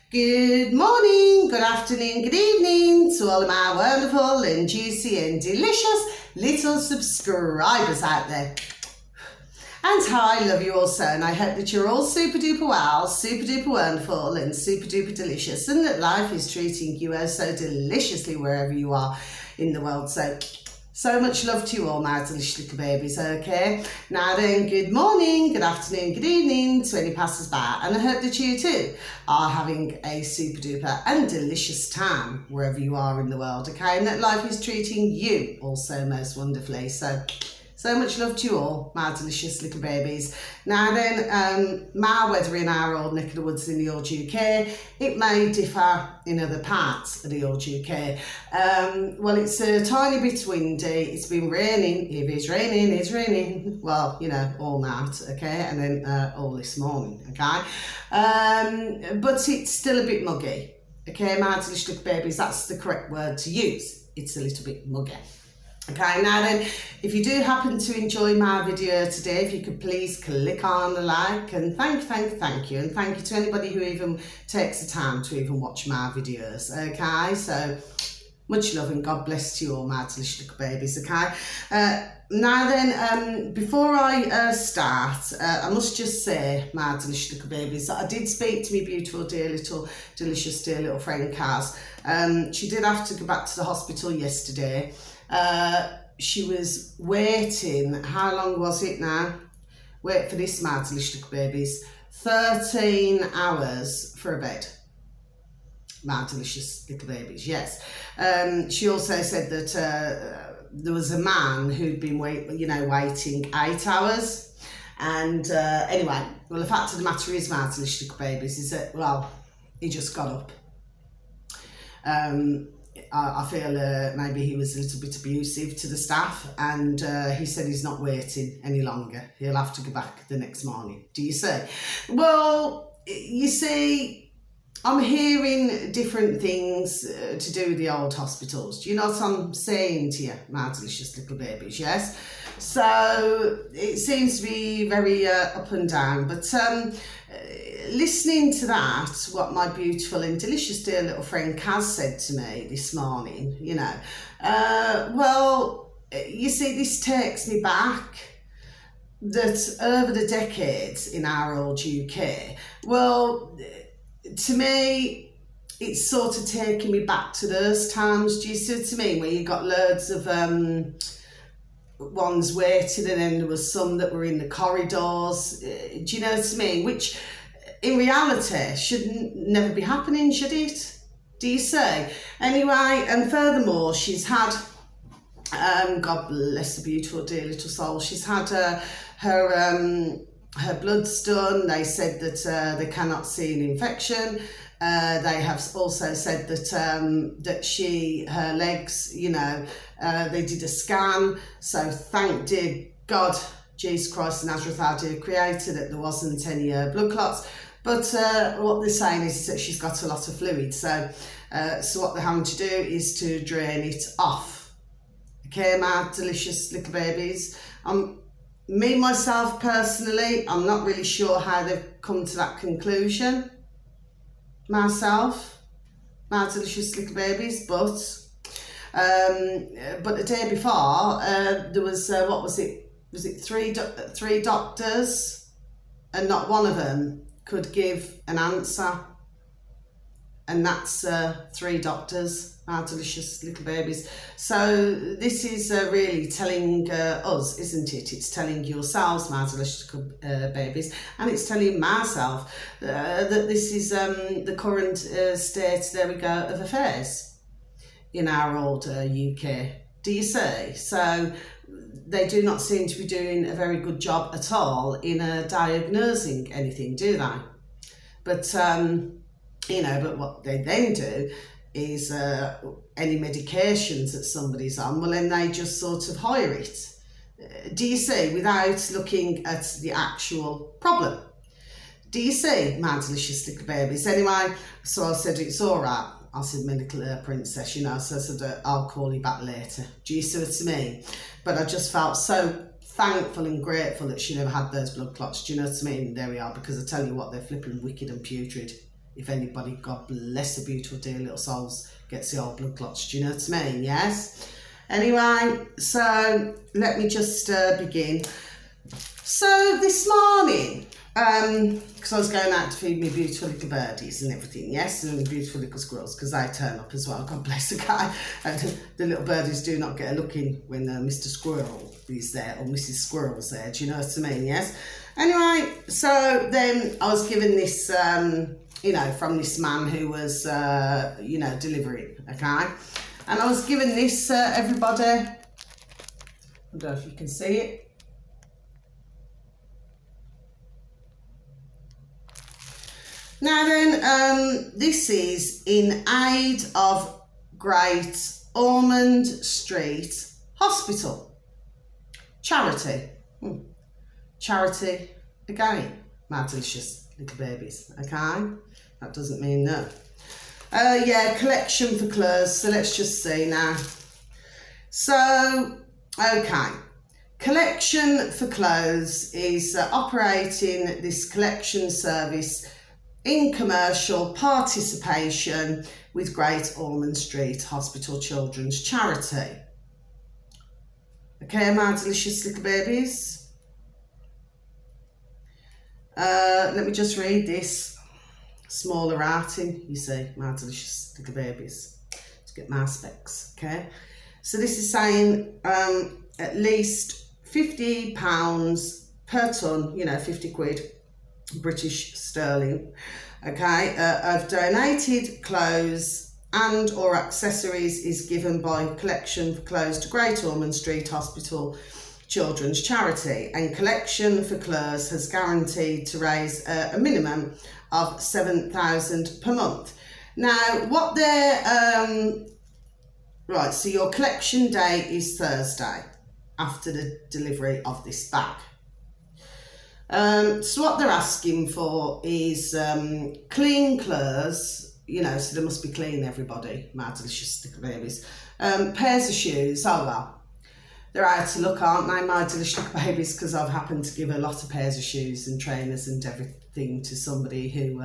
Good morning, good afternoon, good evening to all of my wonderful and juicy and delicious little subscribers out there. And how I love you all so, and I hope that you're all super duper well, super duper wonderful and super duper delicious, and that life is treating you oh so deliciously wherever you are in the world. So much love to you all, my delicious little babies, okay? Now then, good morning, good afternoon, good evening to any passers-by, and I hope that you too are having a super duper and delicious time wherever you are in the world, okay? And that life is treating you also most wonderfully. So much love to you all, my delicious little babies. Now then, my weather in our old neck of the woods in the old UK, it may differ in other parts of the old UK. Well, it's a tiny bit windy, it's been raining, if it's raining, well, you know, all night, okay, and then all this morning, okay? But it's still a bit muggy, okay, my delicious little babies, that's the correct word to use. It's a little bit muggy. Okay, now then, if you do happen to enjoy my video today, if you could please click on the like, and thank you, and thank you to anybody who even takes the time to even watch my videos, okay? So, much love and God bless to you all, my delicious little babies, okay? Now then, before I start, I must just say, my delicious little babies, that I did speak to my beautiful, dear little, delicious, dear little friend, Kaz. She did have to go back to the hospital yesterday. She was waiting, how long was it now? Wait for this, my delicious little babies, 13 hours for a bed. My delicious little babies, yes. She also said that there was a man who'd been waiting 8 hours. And anyway, well, the fact of the matter is, my delicious little babies, is that, well, he just got up. I feel maybe he was a little bit abusive to the staff, and he said he's not waiting any longer. He'll have to go back the next morning. Do you see? Well, you see, I'm hearing different things to do with the old hospitals. Do you know what I'm saying to you, my delicious little babies? Yes? So it seems to be very up and down, but listening to that, what my beautiful and delicious dear little friend Kaz said to me this morning, well, you see, this takes me back that over the decades in our old UK, well, to me, it's sort of taking me back to those times. Do you see what I mean? Where you got loads of ones waiting, and then there was some that were in the corridors. Do you know what I mean? Which in reality should never be happening, should it? Do you say? Anyway, and furthermore, she's had, God bless the beautiful dear little soul, she's had her bloods done. They said that they cannot see an infection. They have also said that her legs, they did a scan. So thank dear God, Jesus Christ of Nazareth, our dear Creator, that there wasn't any blood clots. But what they're saying is that she's got a lot of fluid. So what they're having to do is to drain it off. Okay, my delicious little babies. Me, myself, personally, I'm not really sure how they've come to that conclusion. Myself, my delicious little babies, but the day before, there was, what was it? Was it three doctors, and not one of them could give an answer, and that's 3 doctors, our delicious little babies. So this is really telling us, isn't it? It's telling yourselves, my delicious little babies, and it's telling myself that this is the current state, there we go, of affairs in our old UK. Do you see? So they do not seem to be doing a very good job at all in diagnosing anything, do they? But, but what they then do is any medications that somebody's on, well, then they just sort of hire it. Do you see? Without looking at the actual problem. Do you see, my delicious little babies? Anyway, so I said, it's all right. I said, my little princess, so I said, I'll call you back later. Do you see what I mean? But I just felt so thankful and grateful that she never had those blood clots. Do you know what I mean? There we are, because I tell you what, they're flipping wicked and putrid. if anybody, God bless the beautiful dear little souls, gets the old blood clots. Do you know what I mean? Yes? Anyway, so let me just begin. So this morning, because I was going out to feed me beautiful little birdies and everything, yes, and beautiful little squirrels, because they turn up as well, God bless the guy. And the little birdies do not get a look in when Mr. Squirrel is there or Mrs. Squirrel's there, do you know what I mean, yes? Anyway, so then I was given this, you know, from this man who was, you know, delivering, okay? And I was given this, everybody, I don't know if you can see it. Now then, this is in aid of Great Ormond Street Hospital. Charity. Charity, again, my delicious little babies, okay? That doesn't mean no. Yeah, collection for clothes, so let's just see now. So, okay. Collection for Clothes is operating this collection service in commercial participation with Great Ormond Street Hospital Children's Charity. Okay, my delicious little babies. Let me just read this. Smaller writing, you see, my delicious little babies. To get my specs, okay? So this is saying at least £50 per tonne, you know, 50 quid. British sterling, okay, of donated clothes and or accessories is given by Collection for Clothes to Great Ormond Street Hospital Children's Charity, and Collection for Clothes has guaranteed to raise a minimum of £7,000 per month. Now, what they're right, so your collection day is Thursday after the delivery of this bag. So what they're asking for is clean clothes, you know, so they must be clean, everybody, my delicious little babies. Pairs of shoes, oh well, they're out to look, aren't they, my delicious little babies, because I've happened to give a lot of pairs of shoes and trainers and everything to somebody who,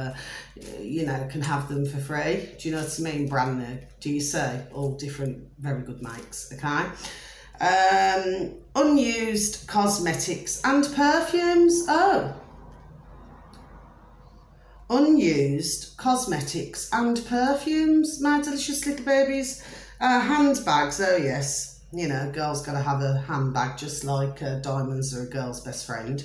you know, can have them for free. Do you know what I mean? Brand new, do you see? All different, very good makes, okay? Unused cosmetics and perfumes. Oh, unused cosmetics and perfumes, my delicious little babies. Handbags, oh yes, you know, a girl's got to have a handbag, just like diamonds are a girl's best friend.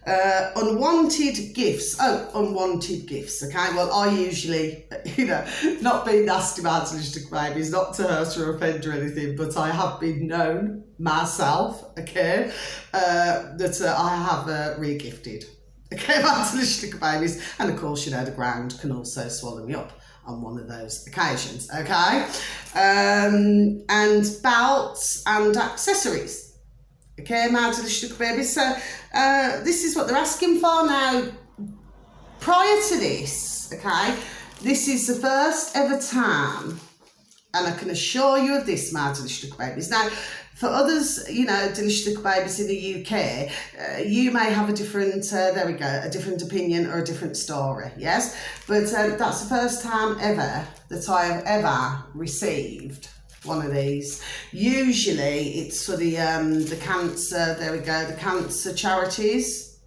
Unwanted gifts. Oh, unwanted gifts. Okay, well, I usually, you know, not being nasty about little babies, not to hurt or offend or anything, but I have been known myself, okay, that I have re-gifted. Okay, about little babies, and of course, you know, the ground can also swallow me up on one of those occasions. Okay, and belts and accessories. Okay, my delicious babies. So this is what they're asking for now. Prior to this, okay, this is the first ever time, and I can assure you of this, my delicious babies. Now, for others, you know, delicious babies in the UK, you may have a different, there we go, a different opinion or a different story, yes? But that's the first time ever that I have ever received one of these. Usually it's for the cancer, there we go, the cancer charities,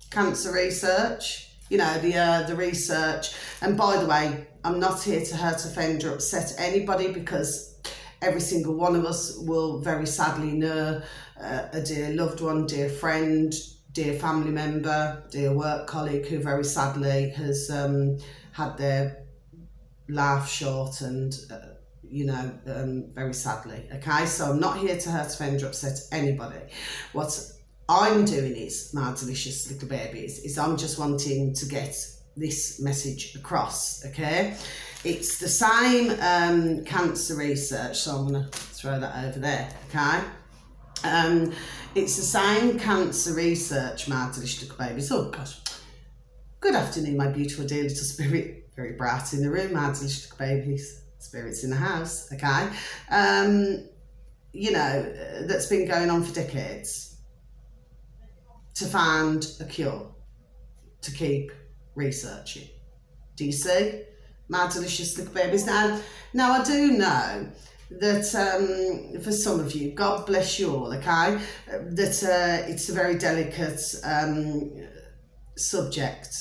cancer research, you know, the research. And by the way, I'm not here to hurt, offend or upset anybody, because every single one of us will very sadly know a dear loved one, dear friend, dear family member, dear work colleague who very sadly has had their life shortened, you know, very sadly. Okay, so I'm not here to hurt, offend or upset anybody. What I'm doing is, my delicious little babies, is I'm just wanting to get this message across, okay? It's the same cancer research, so I'm going to throw that over there, okay? It's the same cancer research, my delicious little babies. Oh gosh. Good afternoon, my beautiful dear little spirit, very bright in the room, my delicious little babies, spirits in the house, okay? You know, that's been going on for decades to find a cure, to keep researching, Do you see? My delicious little babies. Now I do know that for some of you, God bless you all, okay, that it's a very delicate subject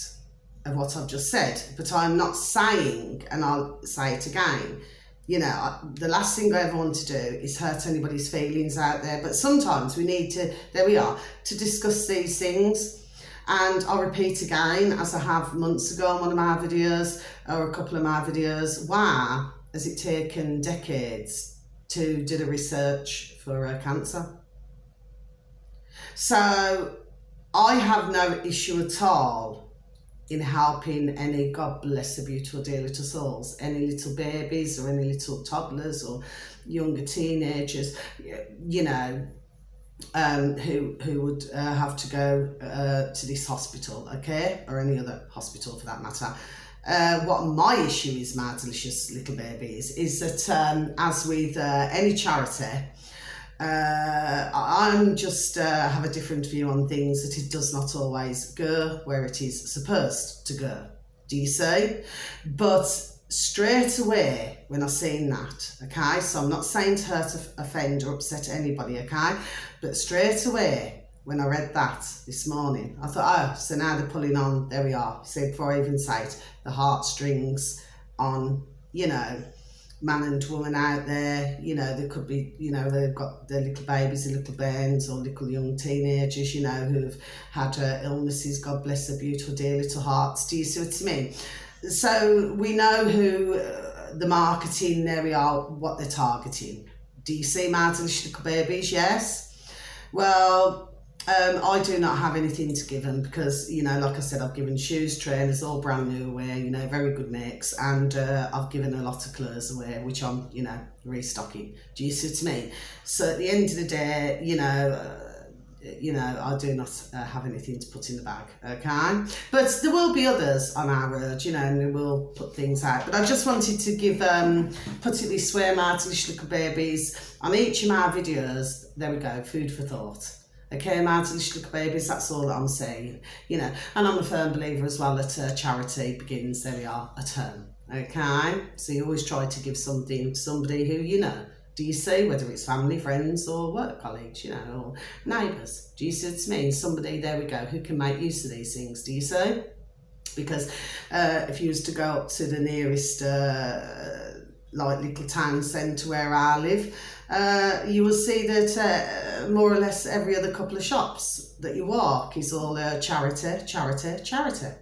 of what I've just said, but I'm not saying, and I'll say it again, you know, the last thing I ever want to do is hurt anybody's feelings out there, but sometimes we need to, there we are, to discuss these things. And I'll repeat again, as I have months ago on one of my videos, or a couple of my videos, why has it taken decades to do the research for cancer? So I have no issue at all in helping any, God bless the beautiful dear little souls, any little babies or any little toddlers or younger teenagers, you know, who would have to go to this hospital, okay, or any other hospital for that matter. What my issue is, my delicious little babies, is that as with any charity, I'm just have a different view on things, that it does not always go where it is supposed to go. Do you see? But straight away when I seen that, okay, so I'm not saying to hurt, offend or upset anybody, okay, but straight away when I read that this morning, I thought, oh, so now they're pulling on, there we are, see, before I even say it, the heartstrings on, you know, man and woman out there, you know, there could be, you know, they've got their little babies and little bairns or little young teenagers, you know, who've had illnesses, God bless their beautiful dear little hearts. Do you see what I mean? So we know who the marketing, there we are, what they're targeting. Do you see my delicious little babies? Yes. Well, I do not have anything to give them because, you know, like I said, I've given shoes, trainers, all brand new away, you know, very good makes, and I've given a lot of clothes away, which I'm, you know, restocking. Do you see what I mean? So at the end of the day, you know, I do not have anything to put in the bag, okay? But there will be others on our road, you know, and we will put things out. But I just wanted to give, put it this way, my delicious little babies, on each of my videos, there we go, food for thought. Okay, my delicious little babies, that's all that I'm saying, you know. And I'm a firm believer as well that charity begins, there we are, at home, okay? So you always try to give something to somebody who you know. Do you see, whether it's family, friends or work colleagues, you know, or neighbours? Do you see what I mean? Somebody, there we go, who can make use of these things, do you see? Because if you was to go up to the nearest like little town centre where I live, you will see that more or less every other couple of shops that you walk is all charity, charity, charity.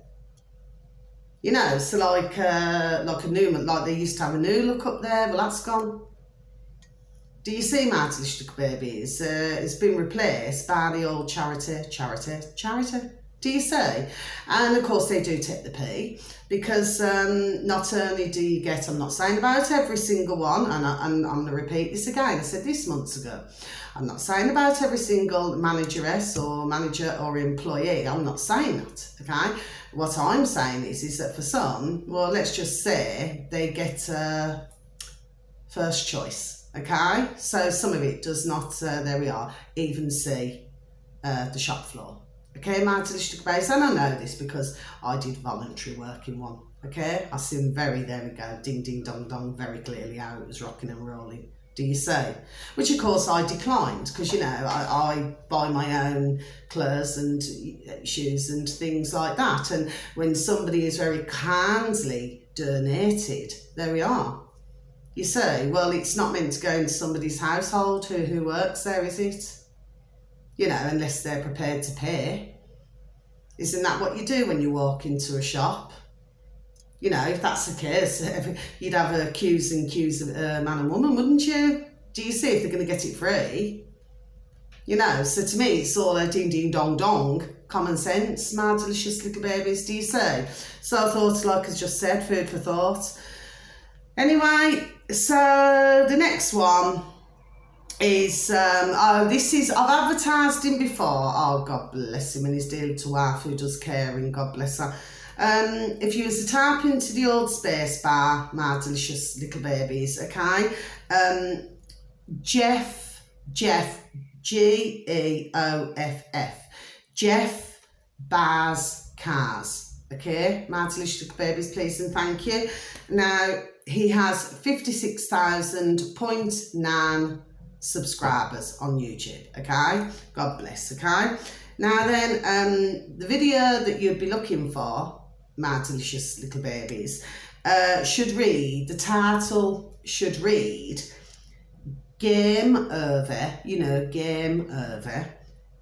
You know, so like a new, like they used to have a new look up there, well that's gone. Do you see my little babies? It's been replaced by the old charity, charity, charity. Do you see? And of course they do take the P, because not only do you get, I'm not saying about every single one, and I'm going to repeat this again, I said this months ago, I'm not saying about every single manageress or manager or employee, I'm not saying that, okay? What I'm saying is that for some, well, let's just say they get first choice. Okay, so some of it does not, there we are, even see the shop floor. Okay, my delicious base, and I know this because I did voluntary work in one. Okay, I seen very, there we go, ding ding dong dong, very clearly how it was rocking and rolling. Do you see? Which of course I declined because, you know, I buy my own clothes and shoes and things like that. And when somebody is very kindly donated, there we are. You say, well, it's not meant to go into somebody's household who works there, is it? You know, unless they're prepared to pay. Isn't that what you do when you walk into a shop? You know, if that's the case, you'd have queues and queues of man and woman, wouldn't you? Do you see if they're going to get it free? You know, so to me, it's all a ding ding dong dong, common sense, my delicious little babies, do you say? So I thought, like I just said, food for thought. Anyway, so the next one is, this is, I've advertised him before. Oh, God bless him and his dear little wife who does caring, God bless her. If you was to type into the old space bar, my delicious little babies, okay, Geoff, Geoff, Geoff Bars Cars, Okay, my delicious little babies, please and thank you. Now, he has 56,000.9 subscribers on YouTube, okay? God bless, okay? Now then, the video that you'd be looking for, my delicious little babies, should read, the title should read, Game Over, you know, Game Over,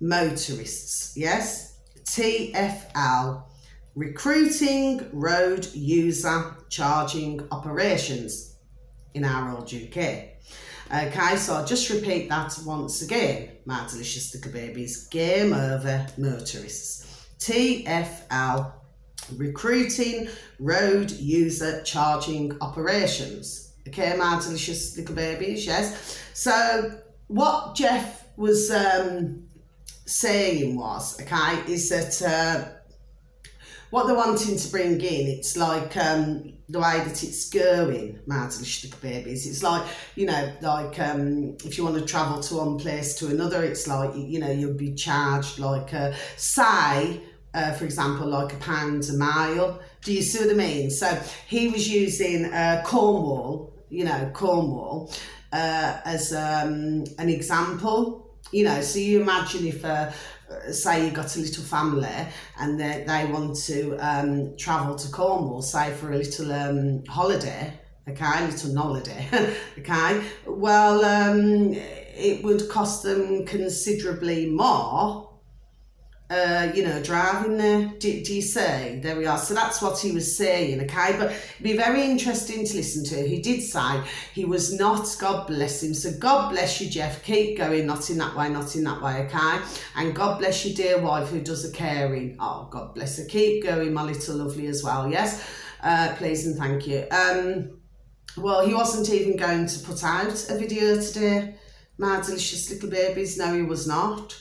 Motorists, yes? TFL, Recruiting Road User Charging Operations in our old UK. Okay, so I'll just repeat that once again, my delicious little babies. Game Over Motorists. TFL, Recruiting Road User Charging Operations. Okay, my delicious little babies, yes. So what Jeff was saying was, okay, is that what they're wanting to bring in, it's like the way that it's going, my delicious little babies. It's like, you know, like if you want to travel to one place to another, it's like, you know, you'll be charged like, say, for example, like £1 a mile. Do you see what I mean? So he was using Cornwall, you know, Cornwall, as an example. You know, so you imagine if, say you got a little family and they want to travel to Cornwall, say for a little holiday, okay, a little holiday, okay, well, it would cost them considerably more, you know, driving there. Do you see? There we are. So that's what he was saying, okay? But it'd be very interesting to listen to. He did say he was not, God bless him. So God bless you, Jeff. Keep going, not in that way, not in that way, okay? And God bless your dear wife who does the caring. Oh, God bless her. Keep going, my little lovely as well, yes? Please and thank you. Well, he wasn't even going to put out a video today, my delicious little babies. No, he was not.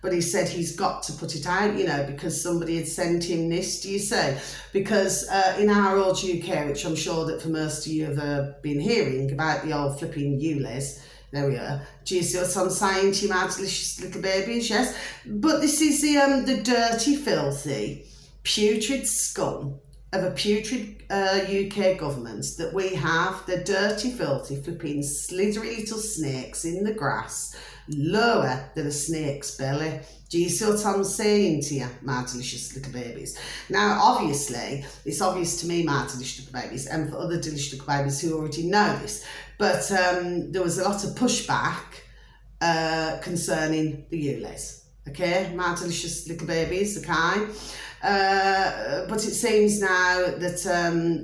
But he said he's got to put it out, you know, because somebody had sent him this, do you see? Because in our old UK, which I'm sure that for most of you have been hearing about the old flipping ULEZ, there we are. Do you see what I'm saying to you, my delicious little babies? Yes. But this is the dirty, filthy, putrid scum of a putrid UK government that we have. The dirty, filthy, flipping, slithery little snakes in the grass, lower than a snake's belly. Do you see what I'm saying to you, my delicious little babies? Now, obviously, it's obvious to me, my delicious little babies, and for other delicious little babies who already know this, but there was a lot of pushback concerning the ULEZ. Okay, my delicious little babies, okay? But it seems now that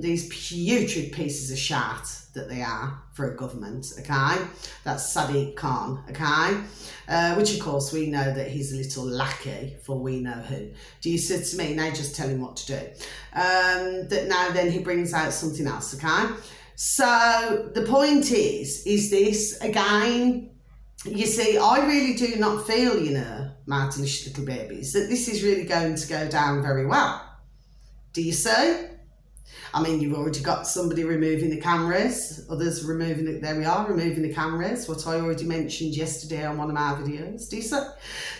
these putrid pieces of shit that they are for a government, okay? That's Sadiq Khan, okay? Which of course we know that he's a little lackey for we know who. Do you see to me? Now just tell him what to do. That now then he brings out something else, okay? So the point is this again. You see, I really do not feel, you know, my delicious little babies, that this is really going to go down very well. Do you see? I mean, you've already got somebody removing the cameras, others removing it, there we are, removing the cameras, what I already mentioned yesterday on one of my videos, do you see?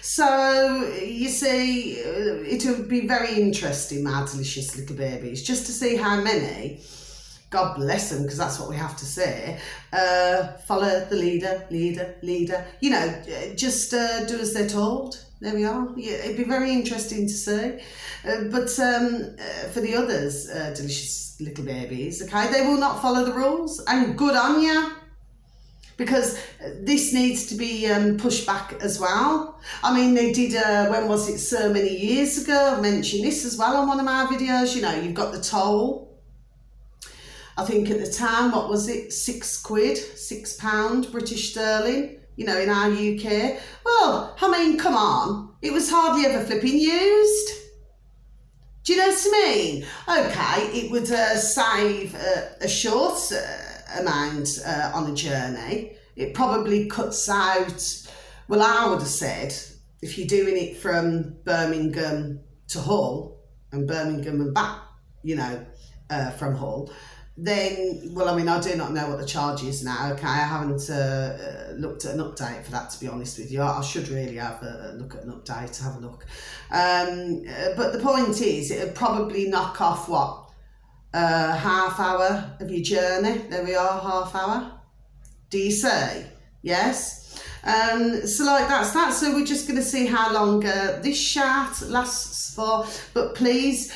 So, you see, it would be very interesting, my delicious little babies, just to see how many, God bless them, because that's what we have to say, follow the leader, you know, just do as they're told. There we are. Yeah, it'd be very interesting to see. But for the others, delicious little babies, okay, they will not follow the rules, and good on you, because this needs to be pushed back as well. I mean, they did, when was it, so many years ago, I mentioned this as well on one of my videos, you know, you've got the toll. I think at the time, what was it, £6, British sterling, you know, in our UK. Well, I mean, come on, it was hardly ever flipping used. Do you know what I mean? Okay, it would save a short amount on a journey. It probably cuts out, well, I would have said, if you're doing it from Birmingham to Hull and Birmingham and back, you know, from Hull, then, well, I mean, I do not know what the charge is now, okay? I haven't looked at an update for that, to be honest with you. I should really have a look at an update, have a look. But the point is, it would probably knock off, what, half hour of your journey. There we are, half hour. Do you see? Yes? So like that's that. So we're just going to see how long this chat lasts for. But please,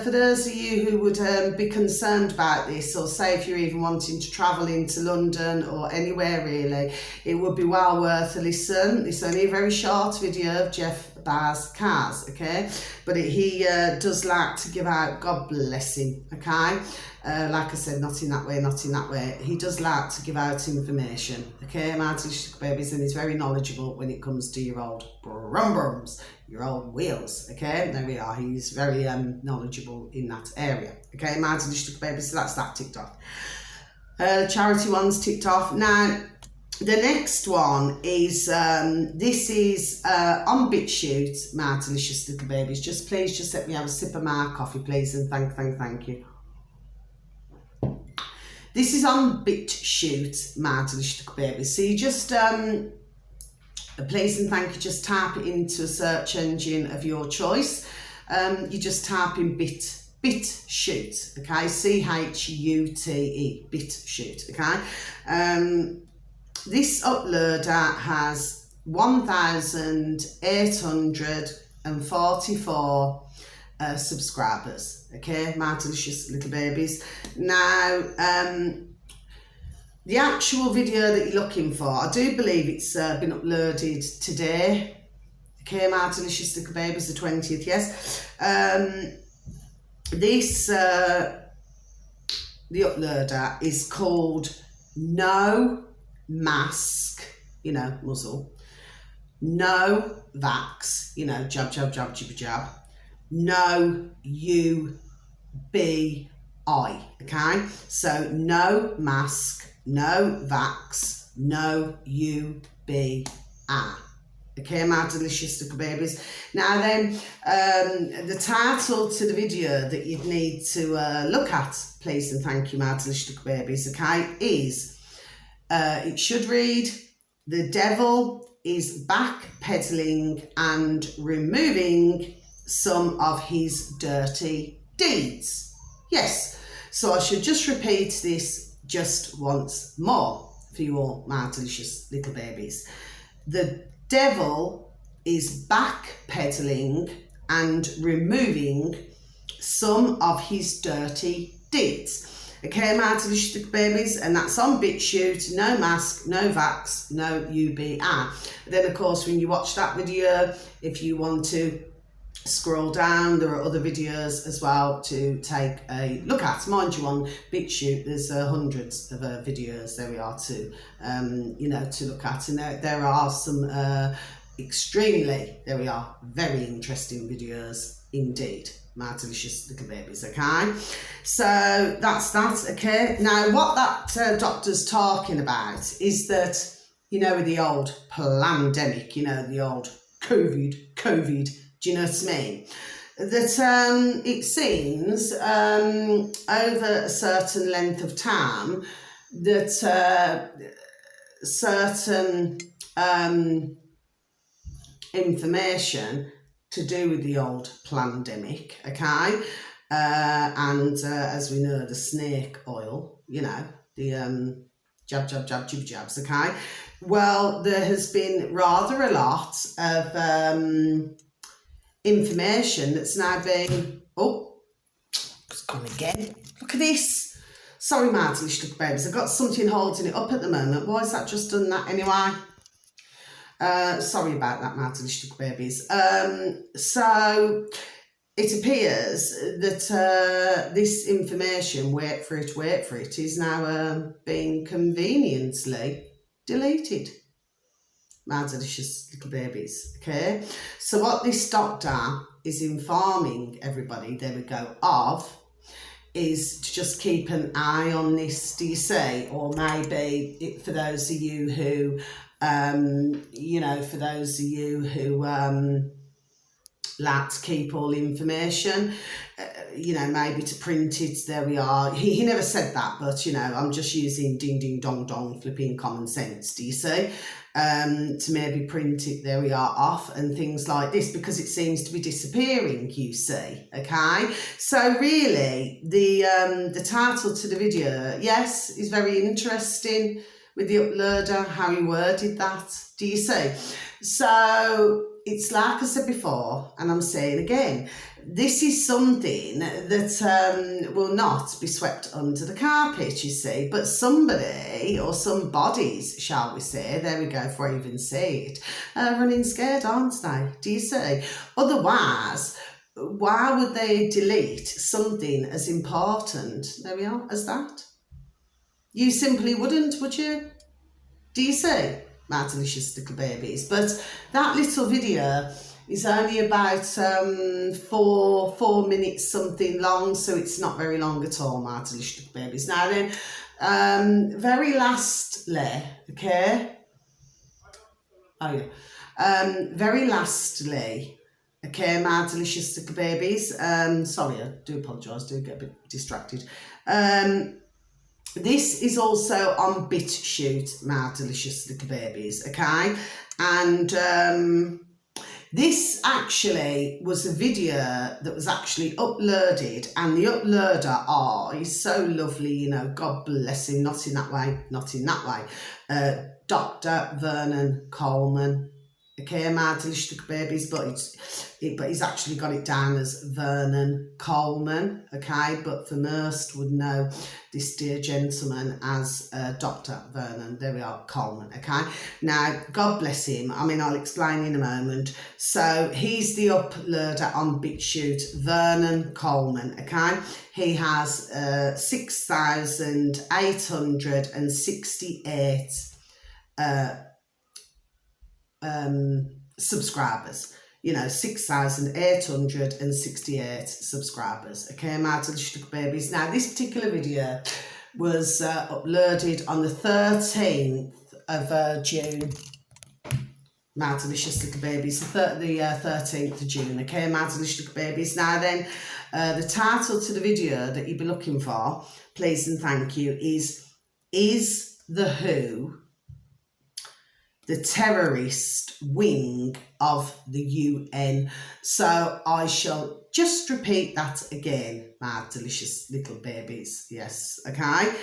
for those of you who would be concerned about this, or say if you're even wanting to travel into London or anywhere really, it would be well worth a listen. It's only a very short video of Jeff Barr's cars, okay? But he does like to give out, God bless him, okay? Like I said, not in that way, not in that way. He does like to give out information, okay, my delicious babies, and he's very knowledgeable when it comes to your old brum-brums, your old wheels, okay? There we are. He's very knowledgeable in that area, okay, my delicious babies. So that's that ticked off. Charity one's ticked off. Now, the next one is, this is on BitChute, my delicious little babies. Just please, just let me have a sip of my coffee, please, and thank you. This is on BitChute, my delicious little babies. So you just, please and thank you, just type it into a search engine of your choice. You just type in BitChute, okay, CHUTE, BitChute, okay. This uploader has 1,844 subscribers, okay, my delicious little babies. Now, the actual video that you're looking for, I do believe it's been uploaded today, okay, my delicious little babies, the 20th, yes. This, the uploader is called No Mask, you know, muzzle, no vax, you know, jab, jibber jab, no UBI, okay? So no mask, no vax, no UBI. Okay, my delicious little babies. Now then, the title to the video that you'd need to look at, please and thank you, my delicious little babies, okay, is, it should read, "The devil is backpedaling and removing some of his dirty deeds." Yes, so I should just repeat this just once more for you all, my delicious little babies. The devil is backpedaling and removing some of his dirty deeds. Okay, my delicious little babies, and that's on BitChute, no mask, no vax, no UBI. Then, of course, when you watch that video, if you want to scroll down, there are other videos as well to take a look at. Mind you, on BitChute, there's hundreds of videos, there we are, to, you know, to look at. And there are some extremely, there we are, very interesting videos indeed, my delicious little babies, okay? So that's that, okay? Now, what that doctor's talking about is that, you know, with the old pandemic, you know, the old COVID, do you know what I mean? That it seems over a certain length of time that certain information to do with the old pandemic, okay, and as we know, the snake oil, you know, the jab, jibs, okay. Well, there has been rather a lot of information that's now being, oh, it's gone again. Look at this. Sorry, my little babies, I've got something holding it up at the moment. Why has that just done that anyway? Sorry about that, my little babies. So it appears that this information, wait for it, is now being conveniently deleted. My delicious little babies, okay? So what this doctor is informing everybody, there we go, of, is to just keep an eye on this, do you see? Or maybe for those of you who, you know, for those of you who like to keep all information, you know, maybe to print it, there we are. He never said that, but, you know, I'm just using ding, ding, dong, dong, flipping common sense, do you see? To maybe print it, there we are, off and things like this, because it seems to be disappearing, you see, okay? So really, the title to the video, yes, is very interesting with the uploader, how he worded that, do you see? So it's like I said before, and I'm saying again, this is something that will not be swept under the carpet, you see, but somebody, or some bodies, shall we say, there we go, before I even say it, running scared, aren't they? Do you see? Otherwise, why would they delete something as important, there we are, as that? You simply wouldn't, would you? Do you see? My delicious little babies. But that little video is only about 4 minutes something long, so it's not very long at all, my delicious little babies. Now then, very lastly, okay? Oh yeah. Very lastly, okay, my delicious little babies. Sorry, I do apologise, do get a bit distracted. This is also on BitChute, my delicious little babies, okay? And this actually was a video that was actually uploaded, and the uploader, oh, he's so lovely, you know, God bless him, not in that way, not in that way. Dr. Vernon Coleman, okay, my delicious little babies, but he's actually got it down as Vernon Coleman, okay, but for most would know this dear gentleman as Dr. Vernon, there we are, Coleman, okay. Now, God bless him, I mean, I'll explain in a moment. So, he's the uploader on BitChute, Vernon Coleman, okay. He has 6,868 subscribers, you know, 6,868 subscribers, okay, my delicious little babies. Now, this particular video was uploaded on the 13th of June, my delicious little babies, the 13th of June, okay, my delicious little babies. Now then, the title to the video that you'd be looking for, please and thank you, is the WHO the terrorist wing of the UN? So I shall just repeat that again, my delicious little babies. Yes, okay.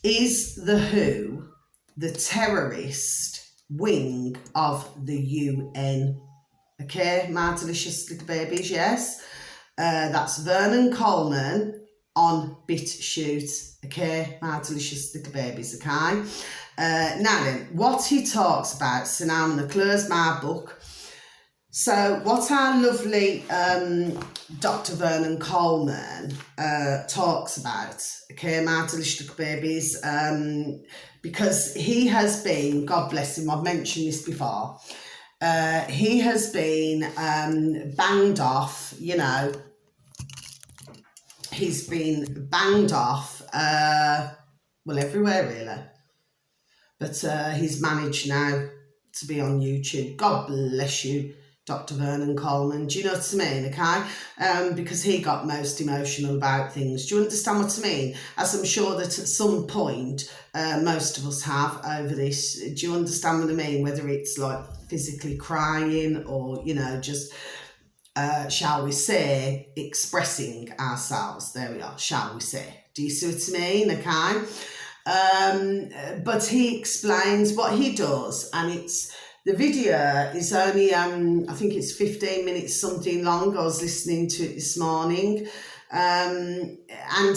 Is the WHO the terrorist wing of the UN? Okay, my delicious little babies, yes. That's Vernon Coleman on BitChute, okay, my delicious little babies, okay. Now then, what he talks about, so now I'm going to close my book. So what our lovely Dr. Vernon Coleman talks about, okay, my delicious little babies, because he has been, God bless him, I've mentioned this before, he has been banged off, you know, he's been banged off, well, everywhere really. But he's managed now to be on YouTube. God bless you, Dr. Vernon Coleman. Do you know what I mean, okay? Because he got most emotional about things. Do you understand what I mean? As I'm sure that at some point, most of us have over this. Do you understand what I mean? Whether it's like physically crying or, you know, just, shall we say, expressing ourselves. There we are, shall we say. Do you see what I mean, okay? But he explains what he does, and it's, the video is only I think it's 15 minutes something long. I was listening to it this morning, and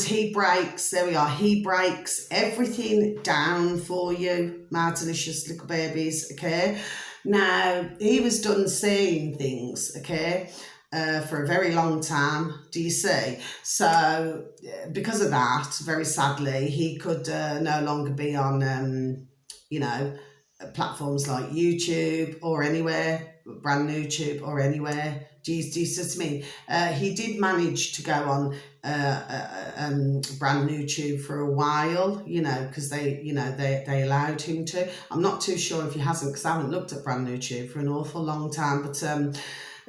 he breaks, there we are, he breaks everything down for you, my delicious little babies, okay. Now, he was done saying things, okay, for a very long time, do you see? So, because of that, very sadly, he could no longer be on, you know, platforms like YouTube or anywhere, brand new YouTube or anywhere. Do you see what I mean? He did manage to go on brand new YouTube for a while, you know, because they, you know, they allowed him to. I'm not too sure if he hasn't, because I haven't looked at brand new YouTube for an awful long time,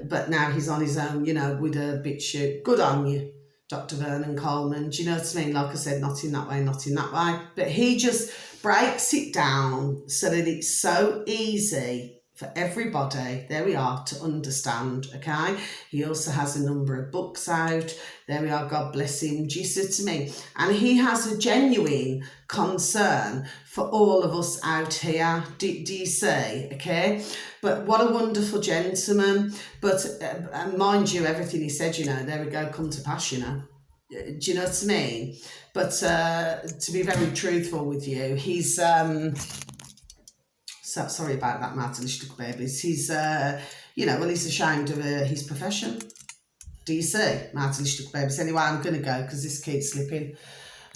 but now he's on his own, you know, with a BitChute. Good on you. Dr. Vernon Coleman. Do you know what I mean? Like I said, not in that way, not in that way. But he just breaks it down so that it's so easy for everybody, there we are, to understand, okay? He also has a number of books out. There we are, God bless him. Do you see to me? And he has a genuine concern for all of us out here. Do you see? Okay? But what a wonderful gentleman. But mind you, everything he said, you know, there we go, come to pass, you know. Do you know what I mean? But to be very truthful with you, he's... So, sorry about that, Martin Stuck Babies. He's, you know, well, he's ashamed of his profession. Do you see? Martin Stuck Babies. Anyway, I'm going to go because this keeps slipping.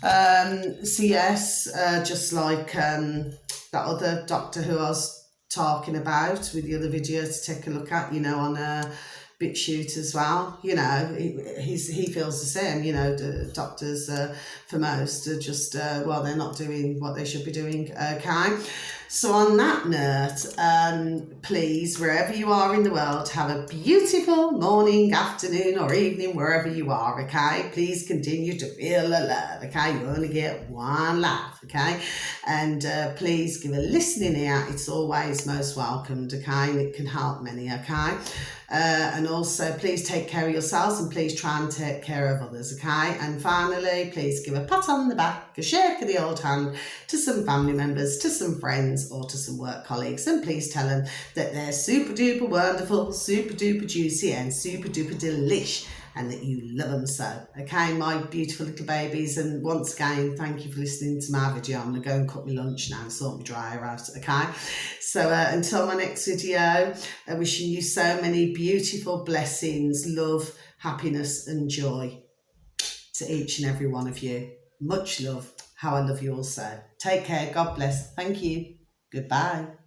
So, yes, just like that other doctor who I was talking about with the other video to take a look at, you know, on BitChute as well. You know, he feels the same. You know, the doctors for most are just, well, they're not doing what they should be doing, okay? So on that note, please, wherever you are in the world, have a beautiful morning, afternoon or evening, wherever you are, okay? Please continue to feel the love, okay? You only get one life, okay? And please give a listening ear. It's always most welcomed, okay? And it can help many, okay? And also, please take care of yourselves and please try and take care of others, okay? And finally, please give a pat on the back, a shake of the old hand to some family members, to some friends or to some work colleagues, and please tell them that they're super duper wonderful, super duper juicy and super duper delish, and that you love them so, okay, my beautiful little babies. And once again, thank you for listening to my video. I'm going to go and cook my lunch now and sort my dryer out, okay? So until my next video, wishing you so many beautiful blessings, love, happiness and joy to each and every one of you. Much love. How I love you also. Take care. God bless. Thank you. Goodbye.